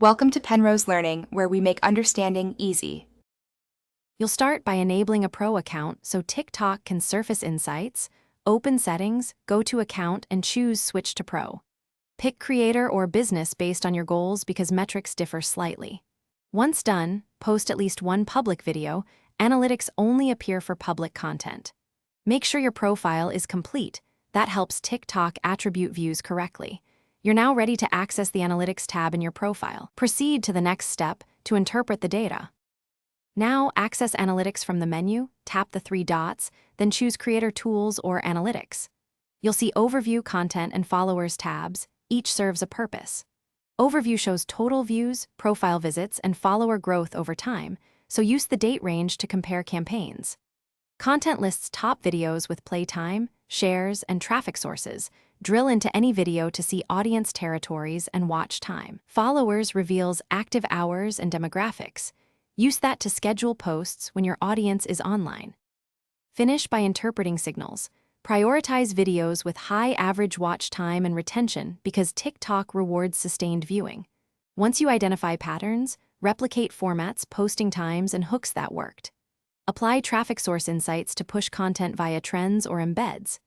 Welcome to Penrose Learning, where we make understanding easy. You'll start by enabling a pro account so TikTok can surface insights, open settings, go to account, and choose Switch to Pro. Pick creator or business based on your goals because metrics differ slightly. Once done, post at least one public video. Analytics only appear for public content. Make sure your profile is complete. That helps TikTok attribute views correctly. You're now ready to access the Analytics tab in your profile. Proceed to the next step to interpret the data. Now, access Analytics from the menu, tap the three dots, then choose Creator Tools or Analytics. You'll see Overview, Content, and Followers tabs. Each serves a purpose. Overview shows total views, profile visits, and follower growth over time, so use the date range to compare campaigns. Content lists top videos with play time, shares, and traffic sources. Drill into any video to see audience territories and watch time. Followers reveals active hours and demographics. Use that to schedule posts when your audience is online. Finish by interpreting signals. Prioritize videos with high average watch time and retention because TikTok rewards sustained viewing. Once you identify patterns, replicate formats, posting times, and hooks that worked. Apply traffic source insights to push content via trends or embeds.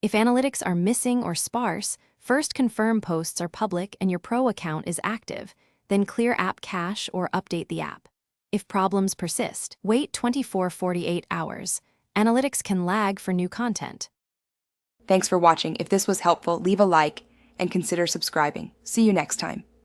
If analytics are missing or sparse, first confirm posts are public and your pro account is active, then clear app cache or update the app. If problems persist, wait 24-48 hours. Analytics can lag for new content. Thanks for watching. If this was helpful, leave a like and consider subscribing. See you next time.